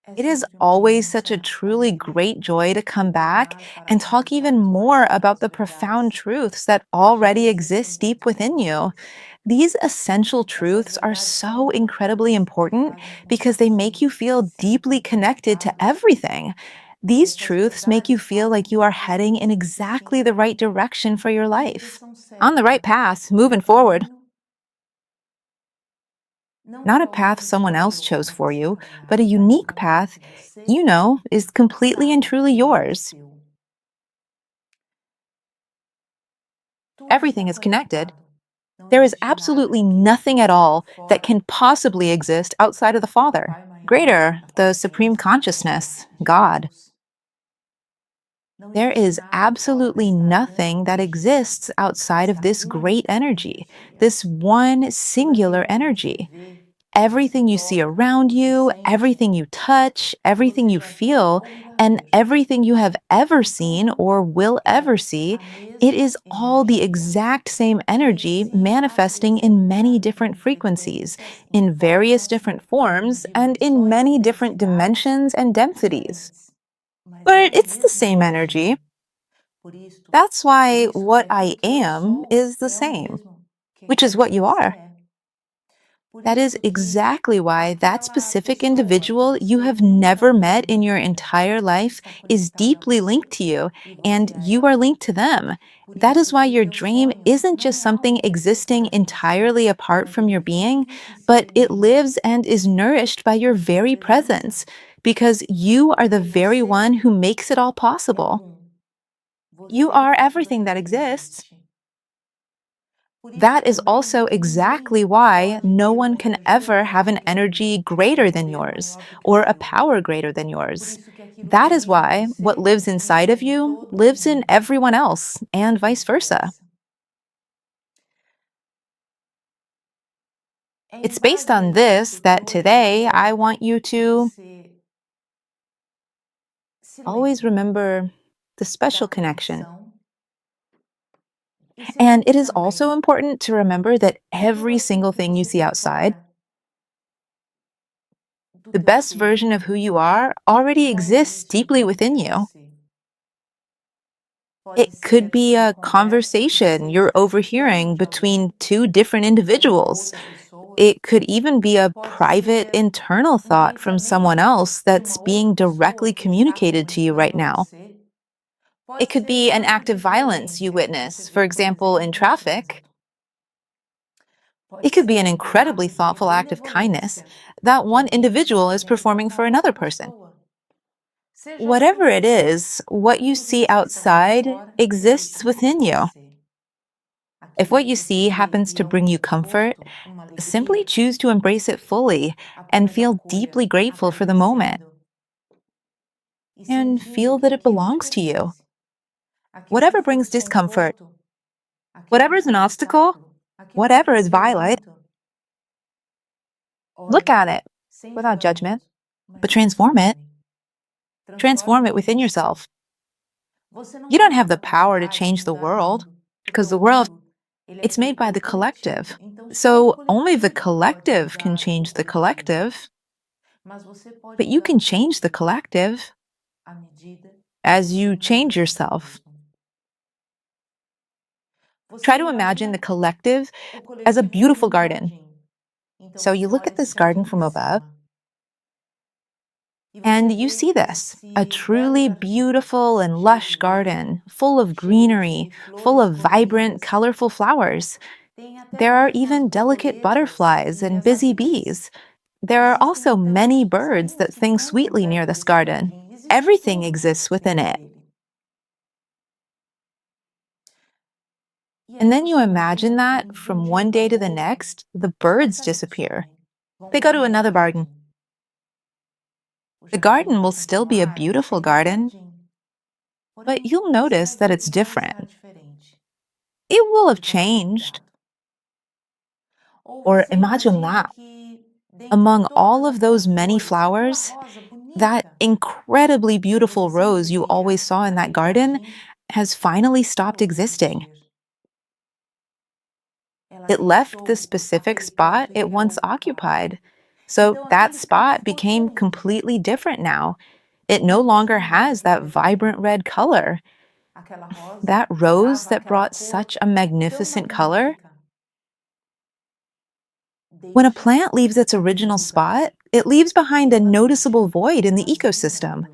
It is always such a truly great joy to come back and talk even more about the profound truths that already exist deep within you. These essential truths are so incredibly important because they make you feel deeply connected to everything. These truths make you feel like you are heading in exactly the right direction for your life. On the right path, moving forward. Not a path someone else chose for you, but a unique path you know is completely and truly yours. Everything is connected. There is absolutely nothing at all that can possibly exist outside of the Father. Greater, the Supreme Consciousness, God. There is absolutely nothing that exists outside of this great energy, this one singular energy. Everything you see around you, everything you touch, everything you feel, and everything you have ever seen or will ever see, it is all the exact same energy manifesting in many different frequencies, in various different forms, and in many different dimensions and densities. But it's the same energy. That's why what I am is the same, which is what you are. That is exactly why that specific individual you have never met in your entire life is deeply linked to you, and you are linked to them. That is why your dream isn't just something existing entirely apart from your being, but it lives and is nourished by your very presence, because you are the very one who makes it all possible. You are everything that exists. That is also exactly why no one can ever have an energy greater than yours or a power greater than yours. That is why what lives inside of you lives in everyone else and vice versa. It's based on this that today I want you to always remember the special connection. And it is also important to remember that every single thing you see outside, the best version of who you are, already exists deeply within you. It could be a conversation you're overhearing between two different individuals. It could even be a private internal thought from someone else that's being directly communicated to you right now. It could be an act of violence you witness, for example, in traffic. It could be an incredibly thoughtful act of kindness that one individual is performing for another person. Whatever it is, what you see outside exists within you. If what you see happens to bring you comfort, simply choose to embrace it fully and feel deeply grateful for the moment and feel that it belongs to you. Whatever brings discomfort, whatever is an obstacle, whatever is violent, look at it without judgment, but transform it. Transform it within yourself. You don't have the power to change the world because the world, it's made by the collective. So only the collective can change the collective, but you can change the collective as you change yourself. Try to imagine the collective as a beautiful garden. So you look at this garden from above and you see this, a truly beautiful and lush garden, full of greenery, full of vibrant, colorful flowers. There are even delicate butterflies and busy bees. There are also many birds that sing sweetly near this garden. Everything exists within it. And then you imagine that from one day to the next, the birds disappear. They go to another garden. The garden will still be a beautiful garden, but you'll notice that it's different. It will have changed. Or imagine that. Among all of those many flowers, that incredibly beautiful rose you always saw in that garden has finally stopped existing. It left the specific spot it once occupied. So that spot became completely different now. It no longer has that vibrant red color. That rose that brought such a magnificent color, when a plant leaves its original spot, it leaves behind a noticeable void in the ecosystem.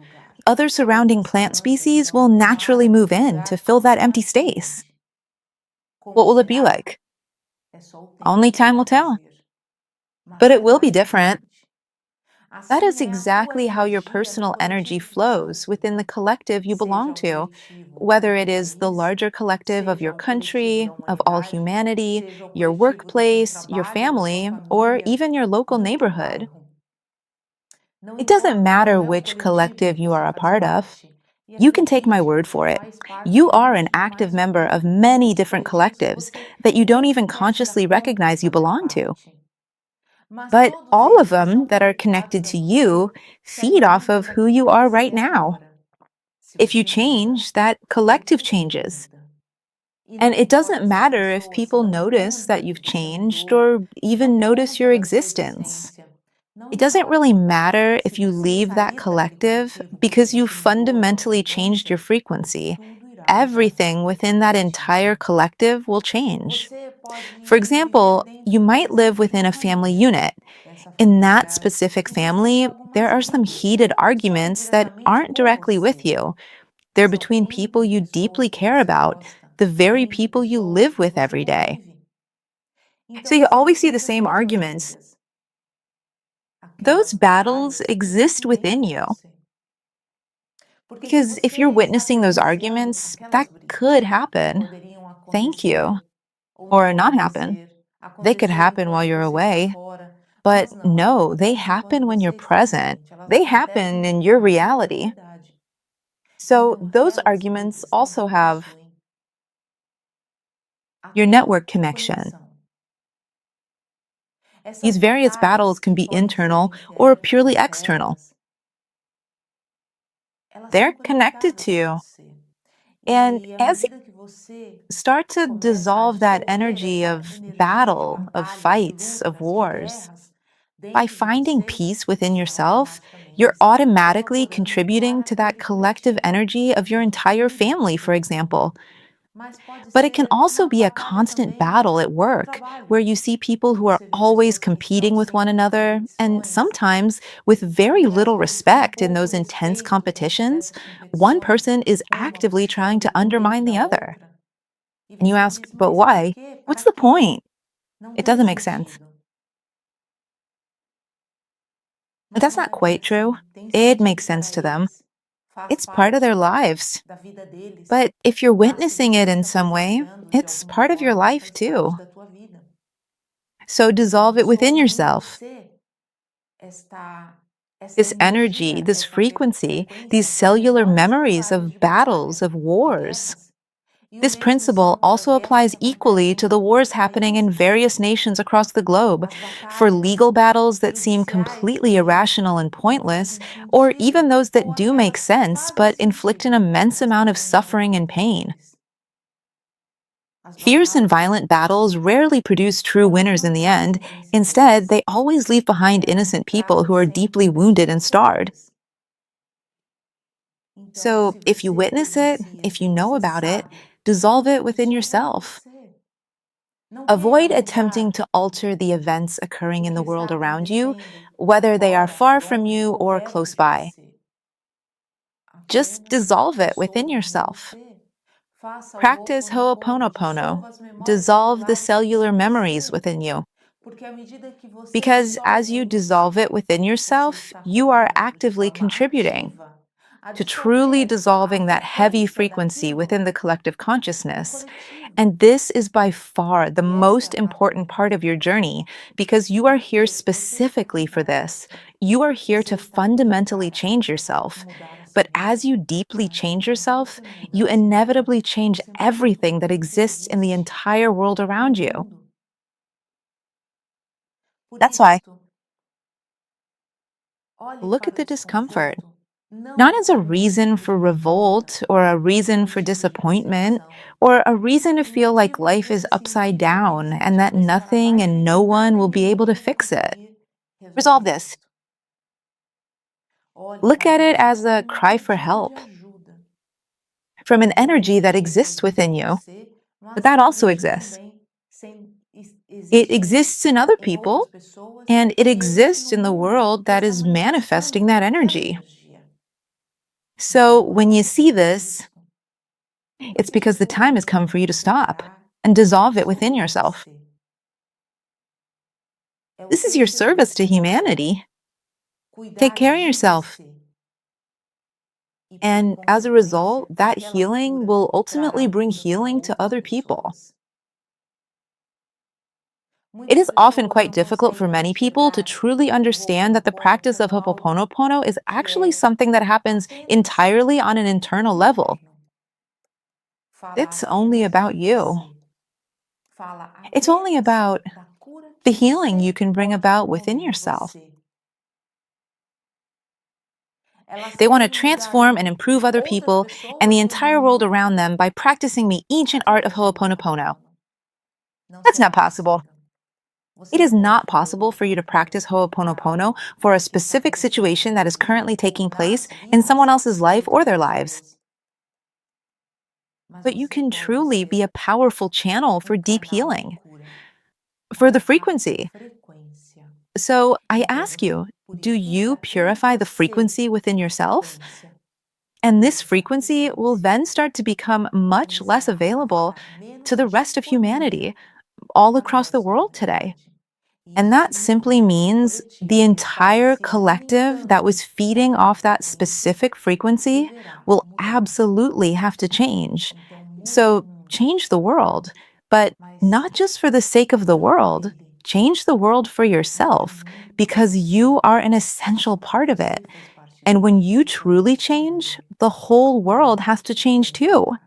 Other surrounding plant species will naturally move in to fill that empty space. What will it be like? Only time will tell. But it will be different. That is exactly how your personal energy flows within the collective you belong to, whether it is the larger collective of your country, of all humanity, your workplace, your family, or even your local neighborhood. It doesn't matter which collective you are a part of. You can take my word for it. You are an active member of many different collectives that you don't even consciously recognize you belong to. But all of them that are connected to you feed off of who you are right now. If you change, that collective changes. And it doesn't matter if people notice that you've changed or even notice your existence. It doesn't really matter if you leave that collective because you fundamentally changed your frequency. Everything within that entire collective will change. For example, you might live within a family unit. In that specific family, there are some heated arguments that aren't directly with you. They're between people you deeply care about, the very people you live with every day. So you always see the same arguments. Those battles exist within you. Because if you're witnessing those arguments, that could happen. Thank you. Or not happen. They could happen while you're away. But no, they happen when you're present. They happen in your reality. So those arguments also have your network connection. These various battles can be internal or purely external. They're connected to you. And as you start to dissolve that energy of battle, of fights, of wars, by finding peace within yourself, you're automatically contributing to that collective energy of your entire family, for example. But it can also be a constant battle at work, where you see people who are always competing with one another, and sometimes with very little respect in those intense competitions, one person is actively trying to undermine the other. And you ask, but why? What's the point? It doesn't make sense. But that's not quite true. It makes sense to them. It's part of their lives. But if you're witnessing it in some way, it's part of your life too. So dissolve it within yourself. This energy, this frequency, these cellular memories of battles, of wars. This principle also applies equally to the wars happening in various nations across the globe, for legal battles that seem completely irrational and pointless, or even those that do make sense but inflict an immense amount of suffering and pain. Fierce and violent battles rarely produce true winners in the end. Instead, they always leave behind innocent people who are deeply wounded and scarred. So, if you witness it, if you know about it, dissolve it within yourself. Avoid attempting to alter the events occurring in the world around you, whether they are far from you or close by. Just dissolve it within yourself. Practice Ho'oponopono. Dissolve the cellular memories within you. Because as you dissolve it within yourself, you are actively contributing to truly dissolving that heavy frequency within the collective consciousness. And this is by far the most important part of your journey, because you are here specifically for this. You are here to fundamentally change yourself. But as you deeply change yourself, you inevitably change everything that exists in the entire world around you. That's why, look at the discomfort, not as a reason for revolt or a reason for disappointment or a reason to feel like life is upside down and that nothing and no one will be able to fix it. Resolve this. Olhe Look at para it isso as como a um cry for pedido de help ajuda. from an Porque o energy that energético exists existe within em you, você, but mas that also existe exists. também, It existe exists in other em outras people, pessoas and it e existe exists no in the mundo world que that está is manifestando manifesting that aquela energy. energia. So Então, when you olhe see para this, isso it's e because the time has julgue come for you to stop parar and e dissolve it within descobrir yourself. você. É o This is seu your service serviço to agora humanity. Take cuidar care of de yourself. você. E por And as a consequência, result, that aquela healing cura will ultimately trará bring cura para healing to outras other people. pessoas. It Muitas is often pessoas quite não difficult for conseguem many people to enxergar truly o understand that the Ho'oponopono practice of como algo Ho'oponopono is que actually é something that happens apenas entirely on an internal level. interno. Fala It's only apenas de about you. você. Fala It's only apenas about da cura the que healing you você can bring pode about within promover em yourself. você. Elas They want to querem mudar transform and improve other outras people and the pessoas no entire world mundo around them by practicing the ancient art of através do Ho'oponopono. Ho'oponopono. Não That's será not possible. possível. Você It não is pode not fazer o possible for you to Ho'oponopono practice para Ho'oponopono algo for a que está specific acontecendo situation that is hoje currently ou taking place nas in vidas someone else's de life outras or their lives. pessoas. Mas But you você can pode truly be ser a powerful channel for deep canal de healing, cura for the para a frequency. frequência. So I Então, ask you, por do isso, you busca em purify the você frequency within a yourself? frequência. And this Essa frequency will frequência then start to become much less começará a available falar to menos the dia rest of por dia humanity all para across the nós, world today. humanidade. E And isso that simply significa que o means the coletivo que estava entire se collective that alimentando was da feeding off that frequência specific frequency deverá will mudar. absolutely have to change. Então, mude o So mundo, change the world, but mas not just for the sake of the mude por world. ele. Change the world for Mude o yourself mundo por because você, you are an essential porque part of it. você faz parte And dele when you e para truly isso change, tudo the whole o world mundo has to change tem que too. mudar.